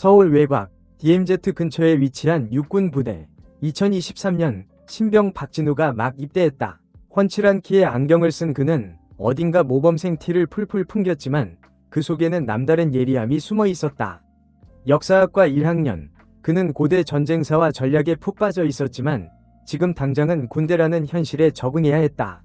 서울 외곽 DMZ 근처에 위치한 육군 부대. 2023년 신병 박진우가 막 입대했다. 훤칠한 키에 안경을 쓴 그는 어딘가 모범생 티를 풀풀 풍겼지만 그 속에는 남다른 예리함이 숨어 있었다. 역사학과 1학년. 그는 고대 전쟁사와 전략에 푹 빠져 있었지만 지금 당장은 군대라는 현실에 적응해야 했다.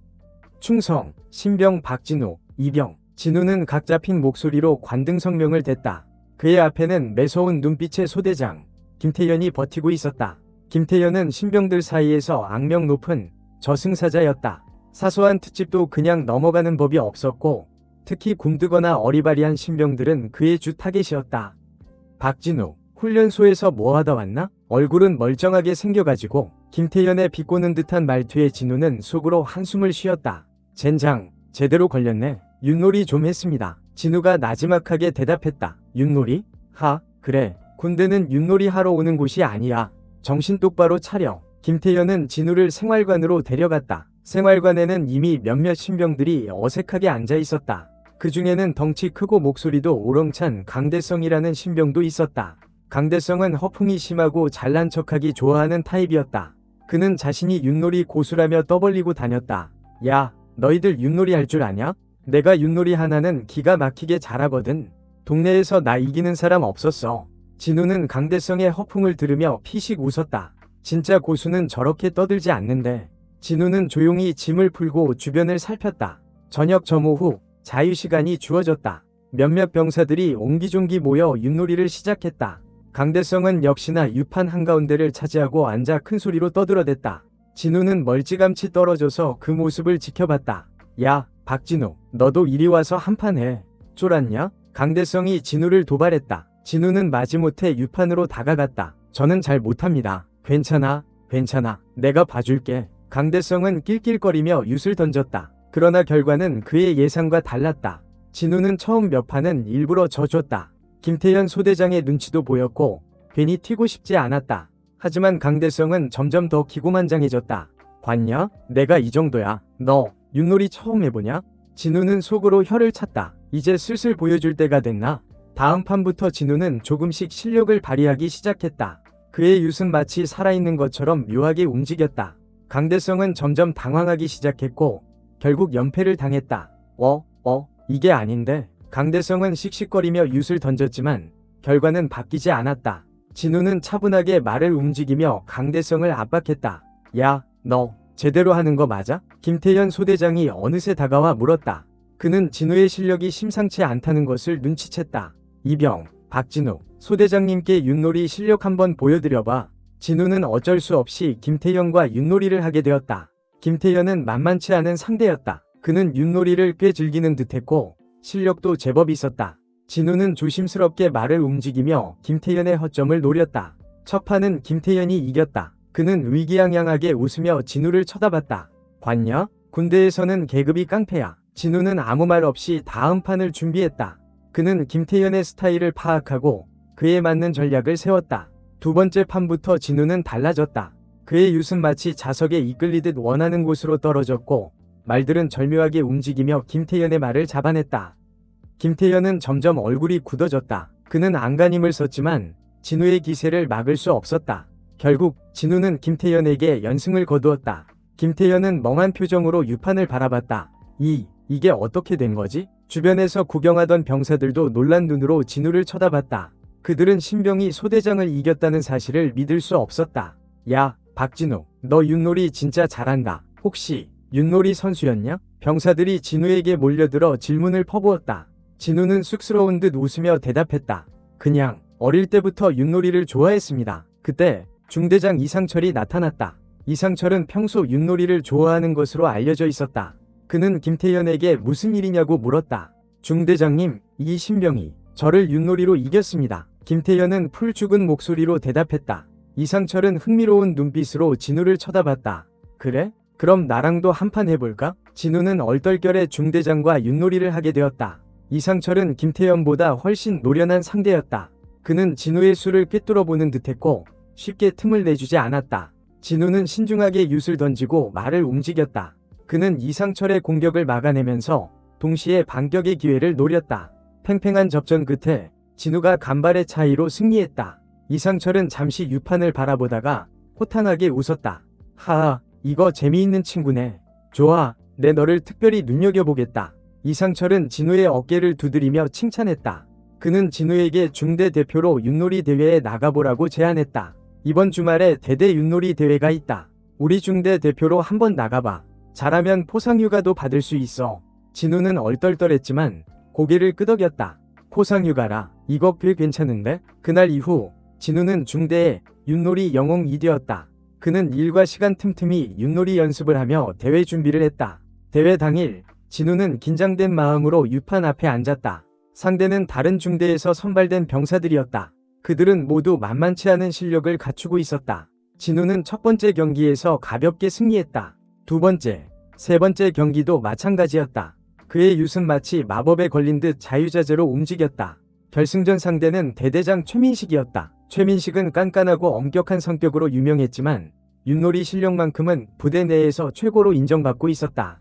충성, 신병 박진우, 이병, 진우는 각 잡힌 목소리로 관등 성명을 댔다. 그의 앞에는 매서운 눈빛의 소대장 김태현이 버티고 있었다. 김태현은 신병들 사이에서 악명 높은 저승사자였다. 사소한 특집도 그냥 넘어가는 법이 없었고 특히 굼뜨거나 어리바리한 신병들은 그의 주 타겟이었다. 박진우, 훈련소에서 뭐하다 왔나? 얼굴은 멀쩡하게 생겨가지고 김태현의 비꼬는 듯한 말투에 진우는 속으로 한숨을 쉬었다. 젠장, 제대로 걸렸네. 윷놀이 좀 했습니다. 진우가 나지막하게 대답했다. 윷놀이? 하, 그래. 군대는 윷놀이 하러 오는 곳이 아니야. 정신 똑바로 차려. 김태현은 진우를 생활관으로 데려갔다. 생활관에는 이미 몇몇 신병들이 어색하게 앉아 있었다. 그 중에는 덩치 크고 목소리도 우렁찬 강대성이라는 신병도 있었다. 강대성은 허풍이 심하고 잘난 척하기 좋아하는 타입이었다. 그는 자신이 윷놀이 고수라며 떠벌리고 다녔다. 야, 너희들 윷놀이 할 줄 아냐? 내가 윷놀이 하나는 기가 막히게 잘하거든. 동네에서 나 이기는 사람 없었어. 진우는 강대성의 허풍을 들으며 피식 웃었다. 진짜 고수는 저렇게 떠들지 않는데. 진우는 조용히 짐을 풀고 주변을 살폈다. 저녁 점호 후 자유시간이 주어졌다. 몇몇 병사들이 옹기종기 모여 윷놀이를 시작했다. 강대성은 역시나 유판 한가운데를 차지하고 앉아 큰 소리로 떠들어댔다. 진우는 멀찌감치 떨어져서 그 모습을 지켜봤다. 야, 박진우, 너도 이리 와서 한판 해. 쫄았냐? 강대성이 진우를 도발했다. 진우는 마지못해 유판으로 다가갔다. 저는 잘 못합니다. 괜찮아, 괜찮아. 내가 봐줄게. 강대성은 낄낄거리며 윷을 던졌다. 그러나 결과는 그의 예상과 달랐다. 진우는 처음 몇 판은 일부러 져줬다. 김태현 소대장의 눈치도 보였고 괜히 튀고 싶지 않았다. 하지만 강대성은 점점 더 기고만장해졌다. 봤냐? 내가 이 정도야. 너 윷놀이 처음 해보냐? 진우는 속으로 혀를 찼다. 이제 슬슬 보여줄 때가 됐나? 다음 판부터 진우는 조금씩 실력을 발휘하기 시작했다. 그의 윷은 마치 살아있는 것처럼 묘하게 움직였다. 강대성은 점점 당황하기 시작했고 결국 연패를 당했다. 이게 아닌데. 강대성은 씩씩거리며 윷을 던졌지만 결과는 바뀌지 않았다. 진우는 차분하게 말을 움직이며 강대성을 압박했다. 야, 너 제대로 하는 거 맞아? 김태현 소대장이 어느새 다가와 물었다. 그는 진우의 실력이 심상치 않다는 것을 눈치챘다. 이병, 박진우, 소대장님께 윷놀이 실력 한번 보여드려봐. 진우는 어쩔 수 없이 김태현과 윷놀이를 하게 되었다. 김태현은 만만치 않은 상대였다. 그는 윷놀이를 꽤 즐기는 듯했고 실력도 제법 있었다. 진우는 조심스럽게 말을 움직이며 김태현의 허점을 노렸다. 첫 판은 김태현이 이겼다. 그는 의기양양하게 웃으며 진우를 쳐다봤다. 봤냐? 군대에서는 계급이 깡패야. 진우는 아무 말 없이 다음 판을 준비했다. 그는 김태현의 스타일을 파악하고 그에 맞는 전략을 세웠다. 두 번째 판부터 진우는 달라졌다. 그의 윷은 마치 자석에 이끌리듯 원하는 곳으로 떨어졌고 말들은 절묘하게 움직이며 김태현의 말을 잡아냈다. 김태현은 점점 얼굴이 굳어졌다. 그는 안간힘을 썼지만 진우의 기세를 막을 수 없었다. 결국 진우는 김태현에게 연승을 거두었다. 김태현은 멍한 표정으로 유판을 바라봤다. 이게 어떻게 된 거지? 주변에서 구경하던 병사들도 놀란 눈으로 진우를 쳐다봤다. 그들은 신병이 소대장을 이겼다는 사실을 믿을 수 없었다. 야, 박진우, 너 윷놀이 진짜 잘한다. 혹시 윷놀이 선수였냐? 병사들이 진우에게 몰려들어 질문을 퍼부었다. 진우는 쑥스러운 듯 웃으며 대답했다. 그냥 어릴 때부터 윷놀이를 좋아했습니다. 그때 중대장 이상철이 나타났다. 이상철은 평소 윷놀이를 좋아하는 것으로 알려져 있었다. 그는 김태현에게 무슨 일이냐고 물었다. 중대장님, 이 신병이 저를 윷놀이로 이겼습니다. 김태현은 풀 죽은 목소리로 대답했다. 이상철은 흥미로운 눈빛으로 진우를 쳐다봤다. 그래? 그럼 나랑도 한판 해볼까? 진우는 얼떨결에 중대장과 윷놀이를 하게 되었다. 이상철은 김태현보다 훨씬 노련한 상대였다. 그는 진우의 수를 꿰뚫어보는 듯했고 쉽게 틈을 내주지 않았다. 진우는 신중하게 윷을 던지고 말을 움직였다. 그는 이상철의 공격을 막아내면서 동시에 반격의 기회를 노렸다. 팽팽한 접전 끝에 진우가 간발의 차이로 승리했다. 이상철은 잠시 유판을 바라보다가 호탕하게 웃었다. 하하, 이거 재미있는 친구네. 좋아, 내 너를 특별히 눈여겨보겠다. 이상철은 진우의 어깨를 두드리며 칭찬했다. 그는 진우에게 중대 대표로 윷놀이 대회에 나가보라고 제안했다. 이번 주말에 대대 윷놀이 대회가 있다. 우리 중대 대표로 한번 나가봐. 잘하면 포상휴가도 받을 수 있어. 진우는 얼떨떨했지만 고개를 끄덕였다. 포상휴가라. 이거 꽤 괜찮은데? 그날 이후 진우는 중대의 윷놀이 영웅이 되었다. 그는 일과 시간 틈틈이 윷놀이 연습을 하며 대회 준비를 했다. 대회 당일 진우는 긴장된 마음으로 유판 앞에 앉았다. 상대는 다른 중대에서 선발된 병사들이었다. 그들은 모두 만만치 않은 실력을 갖추고 있었다. 진우는 첫 번째 경기에서 가볍게 승리했다. 두 번째, 세 번째 경기도 마찬가지였다. 그의 윷은 마치 마법에 걸린 듯 자유자재로 움직였다. 결승전 상대는 대대장 최민식이었다. 최민식은 깐깐하고 엄격한 성격으로 유명했지만 윷놀이 실력만큼은 부대 내에서 최고로 인정받고 있었다.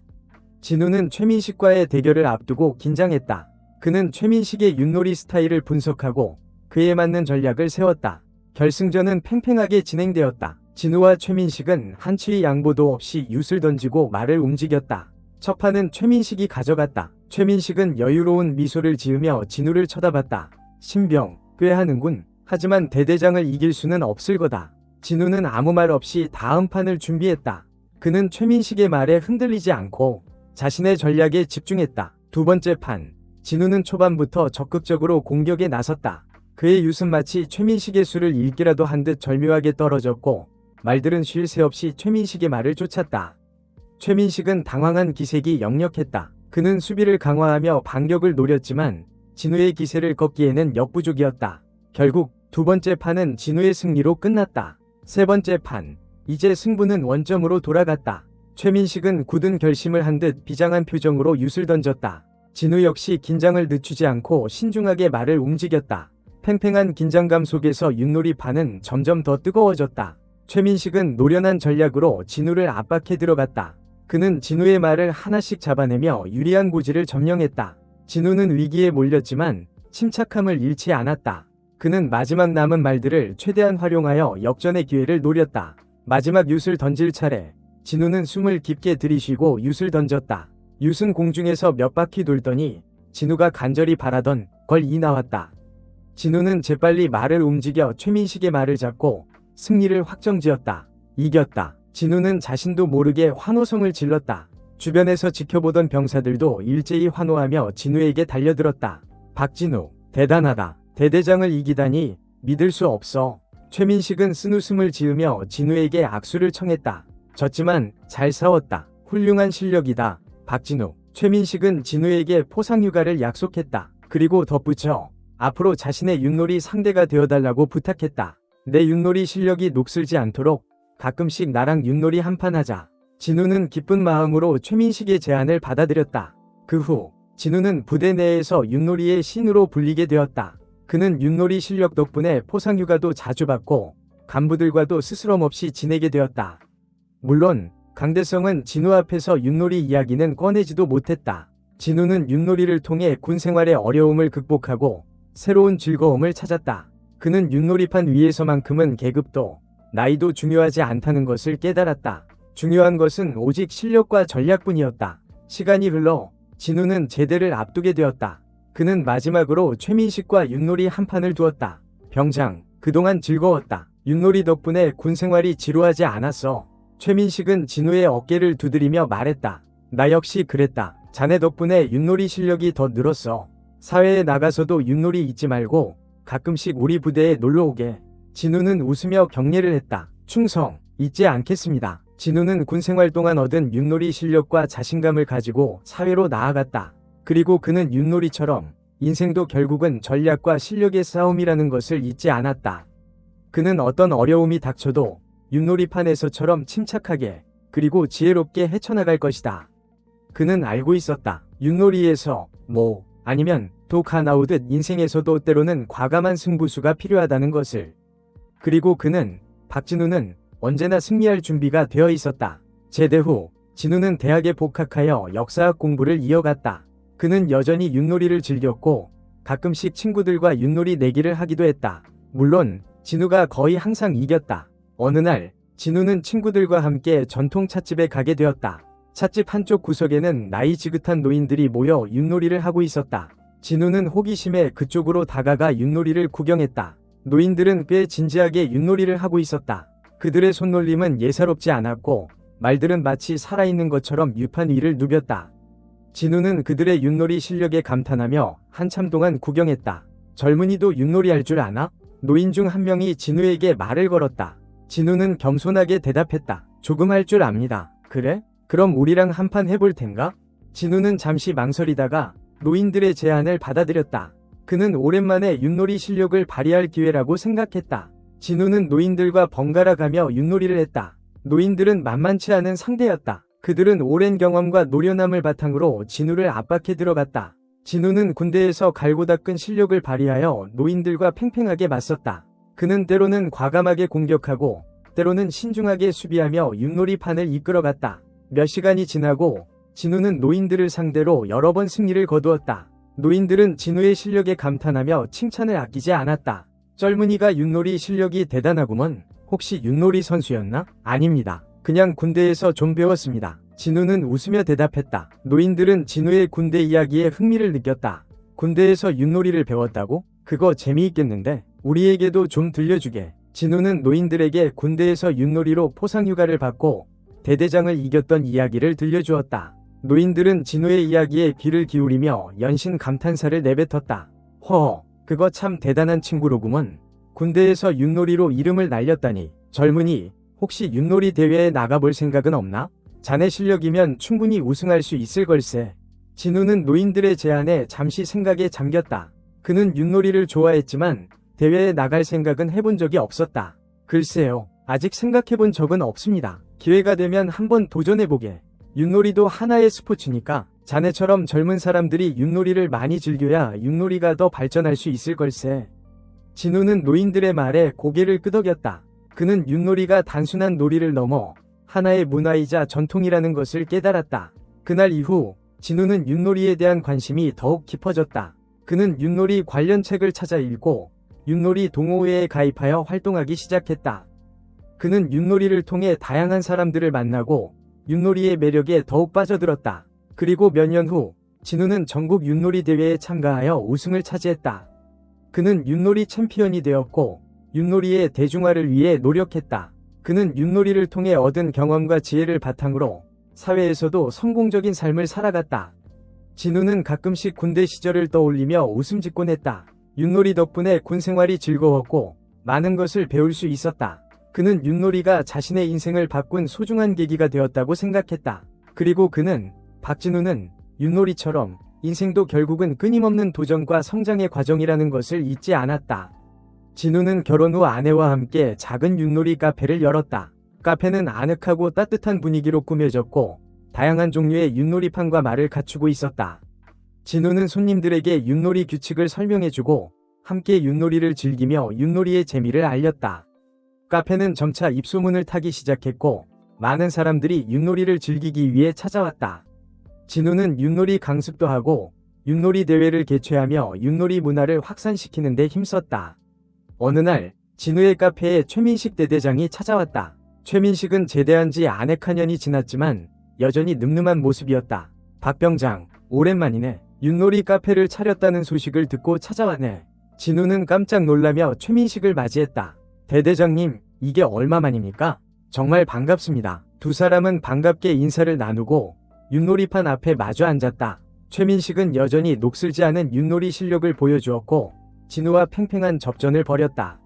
진우는 최민식과의 대결을 앞두고 긴장했다. 그는 최민식의 윷놀이 스타일을 분석하고 그에 맞는 전략을 세웠다. 결승전은 팽팽하게 진행되었다. 진우와 최민식은 한치의 양보도 없이 윷을 던지고 말을 움직였다. 첫 판은 최민식이 가져갔다. 최민식은 여유로운 미소를 지으며 진우를 쳐다봤다. 신병, 꽤 하는군. 하지만 대대장을 이길 수는 없을 거다. 진우는 아무 말 없이 다음 판을 준비했다. 그는 최민식의 말에 흔들리지 않고 자신의 전략에 집중했다. 두 번째 판, 진우는 초반부터 적극적으로 공격에 나섰다. 그의 윷은 마치 최민식의 수를 읽기라도 한 듯 절묘하게 떨어졌고 말들은 쉴 새 없이 최민식의 말을 쫓았다. 최민식은 당황한 기색이 역력했다. 그는 수비를 강화하며 반격을 노렸지만 진우의 기세를 꺾기에는 역부족이었다. 결국 두 번째 판은 진우의 승리로 끝났다. 세 번째 판, 이제 승부는 원점으로 돌아갔다. 최민식은 굳은 결심을 한 듯 비장한 표정으로 윷을 던졌다. 진우 역시 긴장을 늦추지 않고 신중하게 말을 움직였다. 팽팽한 긴장감 속에서 윷놀이판은 점점 더 뜨거워졌다. 최민식은 노련한 전략으로 진우를 압박해 들어갔다. 그는 진우의 말을 하나씩 잡아내며 유리한 고지를 점령했다. 진우는 위기에 몰렸지만 침착함을 잃지 않았다. 그는 마지막 남은 말들을 최대한 활용하여 역전의 기회를 노렸다. 마지막 윷을 던질 차례, 진우는 숨을 깊게 들이쉬고 윷을 던졌다. 윷은 공중에서 몇 바퀴 돌더니 진우가 간절히 바라던 걸이 나왔다. 진우는 재빨리 말을 움직여 최민식의 말을 잡고 승리를 확정지었다. 이겼다. 진우는 자신도 모르게 환호성을 질렀다. 주변에서 지켜보던 병사들도 일제히 환호하며 진우에게 달려들었다. 박진우, 대단하다. 대대장을 이기다니 믿을 수 없어. 최민식은 쓴웃음을 지으며 진우에게 악수를 청했다. 졌지만 잘 싸웠다. 훌륭한 실력이다. 박진우. 최민식은 진우에게 포상휴가를 약속했다. 그리고 덧붙여 앞으로 자신의 윷놀이 상대가 되어달라고 부탁했다. 내 윷놀이 실력이 녹슬지 않도록 가끔씩 나랑 윷놀이 한판 하자. 진우는 기쁜 마음으로 최민식의 제안을 받아들였다. 그 후 진우는 부대 내에서 윷놀이의 신으로 불리게 되었다. 그는 윷놀이 실력 덕분에 포상휴가도 자주 받고 간부들과도 스스럼 없이 지내게 되었다. 물론 강대성은 진우 앞에서 윷놀이 이야기는 꺼내지도 못했다. 진우는 윷놀이를 통해 군 생활의 어려움을 극복하고 새로운 즐거움을 찾았다. 그는 윷놀이판 위에서만큼은 계급도 나이도 중요하지 않다는 것을 깨달았다. 중요한 것은 오직 실력과 전략뿐이었다. 시간이 흘러 진우는 제대를 앞두게 되었다. 그는 마지막으로 최민식과 윷놀이 한 판을 두었다. 병장, 그동안 즐거웠다. 윷놀이 덕분에 군 생활이 지루하지 않았어. 최민식은 진우의 어깨를 두드리며 말했다. 나 역시 그랬다. 자네 덕분에 윷놀이 실력이 더 늘었어. 사회에 나가서도 윷놀이 잊지 말고 가끔씩 우리 부대에 놀러오게. 진우는 웃으며 격려를 했다. 충성, 잊지 않겠습니다. 진우는 군 생활 동안 얻은 윷놀이 실력과 자신감을 가지고 사회로 나아갔다. 그리고 그는 윷놀이처럼 인생도 결국은 전략과 실력의 싸움이라는 것을 잊지 않았다. 그는 어떤 어려움이 닥쳐도 윷놀이판에서처럼 침착하게 그리고 지혜롭게 헤쳐나갈 것이다. 그는 알고 있었다. 윷놀이에서 아니면 독 나오듯 인생에서도 때로는 과감한 승부수가 필요하다는 것을. 그리고 박진우는 언제나 승리할 준비가 되어 있었다. 제대 후 진우는 대학에 복학하여 역사학 공부를 이어갔다. 그는 여전히 윷놀이를 즐겼고 가끔씩 친구들과 윷놀이 내기를 하기도 했다. 물론 진우가 거의 항상 이겼다. 어느 날 진우는 친구들과 함께 전통 찻집에 가게 되었다. 찻집 한쪽 구석에는 나이 지긋한 노인들이 모여 윷놀이를 하고 있었다. 진우는 호기심에 그쪽으로 다가가 윷놀이를 구경했다. 노인들은 꽤 진지하게 윷놀이를 하고 있었다. 그들의 손놀림은 예사롭지 않았고 말들은 마치 살아있는 것처럼 유판 위를 누볐다. 진우는 그들의 윷놀이 실력에 감탄하며 한참 동안 구경했다. 젊은이도 윷놀이 할 줄 아나? 노인 중 한 명이 진우에게 말을 걸었다. 진우는 겸손하게 대답했다. 조금 할 줄 압니다. 그래? 그럼 우리랑 한판 해볼 텐가? 진우는 잠시 망설이다가 노인들의 제안을 받아들였다. 그는 오랜만에 윷놀이 실력을 발휘할 기회라고 생각했다. 진우는 노인들과 번갈아 가며 윷놀이를 했다. 노인들은 만만치 않은 상대였다. 그들은 오랜 경험과 노련함을 바탕으로 진우를 압박해 들어갔다. 진우는 군대에서 갈고 닦은 실력을 발휘하여 노인들과 팽팽하게 맞섰다. 그는 때로는 과감하게 공격하고 때로는 신중하게 수비하며 윷놀이판을 이끌어갔다. 몇 시간이 지나고 진우는 노인들을 상대로 여러 번 승리를 거두었다. 노인들은 진우의 실력에 감탄하며 칭찬을 아끼지 않았다. 젊은이가 윷놀이 실력이 대단하구먼. 혹시 윷놀이 선수였나? 아닙니다. 그냥 군대에서 좀 배웠습니다. 진우는 웃으며 대답했다. 노인들은 진우의 군대 이야기에 흥미를 느꼈다. 군대에서 윷놀이를 배웠다고? 그거 재미있겠는데? 우리에게도 좀 들려주게. 진우는 노인들에게 군대에서 윷놀이로 포상휴가를 받고 대대장을 이겼던 이야기를 들려주었다. 노인들은 진우의 이야기에 귀를 기울이며 연신 감탄사를 내뱉었다. 허, 그거 참 대단한 친구로구먼. 군대에서 윷놀이로 이름을 날렸다니. 젊은이, 혹시 윷놀이 대회에 나가볼 생각은 없나? 자네 실력이면 충분히 우승할 수 있을 걸세. 진우는 노인들의 제안에 잠시 생각에 잠겼다. 그는 윷놀이를 좋아했지만 대회에 나갈 생각은 해본 적이 없었다. 글쎄요, 아직 생각해본 적은 없습니다. 기회가 되면 한번 도전해보게. 윷놀이도 하나의 스포츠니까 자네처럼 젊은 사람들이 윷놀이를 많이 즐겨야 윷놀이가 더 발전할 수 있을 걸세. 진우는 노인들의 말에 고개를 끄덕였다. 그는 윷놀이가 단순한 놀이를 넘어 하나의 문화이자 전통이라는 것을 깨달았다. 그날 이후 진우는 윷놀이에 대한 관심이 더욱 깊어졌다. 그는 윷놀이 관련 책을 찾아 읽고 윷놀이 동호회에 가입하여 활동하기 시작했다. 그는 윷놀이를 통해 다양한 사람들을 만나고 윷놀이의 매력에 더욱 빠져들었다. 그리고 몇 년 후 진우는 전국 윷놀이 대회에 참가하여 우승을 차지했다. 그는 윷놀이 챔피언이 되었고 윷놀이의 대중화를 위해 노력했다. 그는 윷놀이를 통해 얻은 경험과 지혜를 바탕으로 사회에서도 성공적인 삶을 살아갔다. 진우는 가끔씩 군대 시절을 떠올리며 웃음 짓곤 했다. 윷놀이 덕분에 군 생활이 즐거웠고 많은 것을 배울 수 있었다. 그는 윷놀이가 자신의 인생을 바꾼 소중한 계기가 되었다고 생각했다. 그리고 그는 박진우는 윷놀이처럼 인생도 결국은 끊임없는 도전과 성장의 과정이라는 것을 잊지 않았다. 진우는 결혼 후 아내와 함께 작은 윷놀이 카페를 열었다. 카페는 아늑하고 따뜻한 분위기로 꾸며졌고 다양한 종류의 윷놀이판과 말을 갖추고 있었다. 진우는 손님들에게 윷놀이 규칙을 설명해주고 함께 윷놀이를 즐기며 윷놀이의 재미를 알렸다. 카페는 점차 입소문을 타기 시작했고 많은 사람들이 윷놀이를 즐기기 위해 찾아왔다. 진우는 윷놀이 강습도 하고 윷놀이 대회를 개최하며 윷놀이 문화를 확산시키는 데 힘썼다. 어느 날 진우의 카페에 최민식 대대장이 찾아왔다. 최민식은 제대한 지 아넥 한 년이 지났지만 여전히 늠름한 모습이었다. 박 병장, 오랜만이네. 윷놀이 카페를 차렸다는 소식을 듣고 찾아왔네. 진우는 깜짝 놀라며 최민식을 맞이했다. 대대장님, 이게 얼마만입니까? 정말 반갑습니다. 두 사람은 반갑게 인사를 나누고 윷놀이판 앞에 마주 앉았다. 최민식은 여전히 녹슬지 않은 윷놀이 실력을 보여주었고 진우와 팽팽한 접전을 벌였다.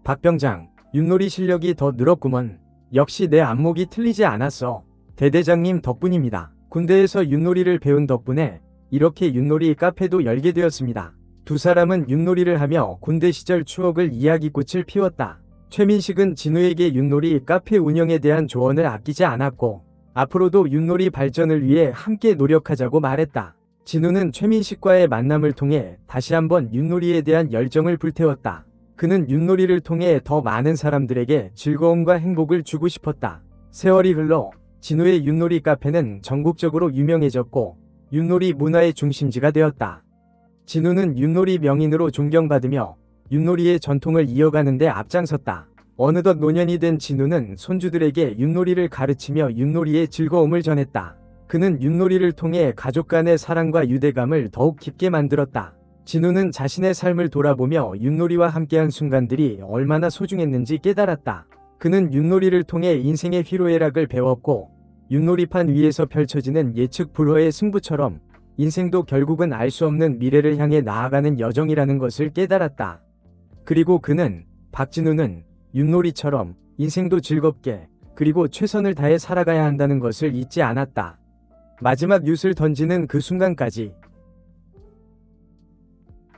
박 병장, 윷놀이 실력이 더 늘었구먼. 역시 내 안목이 틀리지 않았어. 대대장님 덕분입니다. 군대에서 윷놀이를 배운 덕분에 이렇게 윷놀이 카페도 열게 되었습니다. 두 사람은 윷놀이를 하며 군대 시절 추억을 이야기꽃을 피웠다. 최민식은 진우에게 윷놀이 카페 운영에 대한 조언을 아끼지 않았고 앞으로도 윷놀이 발전을 위해 함께 노력하자고 말했다. 진우는 최민식과의 만남을 통해 다시 한번 윷놀이에 대한 열정을 불태웠다. 그는 윷놀이를 통해 더 많은 사람들에게 즐거움과 행복을 주고 싶었다. 세월이 흘러 진우의 윷놀이 카페는 전국적으로 유명해졌고 윷놀이 문화의 중심지가 되었다. 진우는 윷놀이 명인으로 존경받으며 윷놀이의 전통을 이어가는 데 앞장섰다. 어느덧 노년이 된 진우는 손주들에게 윷놀이를 가르치며 윷놀이의 즐거움을 전했다. 그는 윷놀이를 통해 가족 간의 사랑과 유대감을 더욱 깊게 만들었다. 진우는 자신의 삶을 돌아보며 윷놀이와 함께한 순간들이 얼마나 소중했는지 깨달았다. 그는 윷놀이를 통해 인생의 희로애락을 배웠고, 윷놀이판 위에서 펼쳐지는 예측 불허의 승부처럼 인생도 결국은 알 수 없는 미래를 향해 나아가는 여정이라는 것을 깨달았다. 그리고 그는, 박진우는 윷놀이처럼 인생도 즐겁게 그리고 최선을 다해 살아가야 한다는 것을 잊지 않았다. 마지막 윷을 던지는 그 순간까지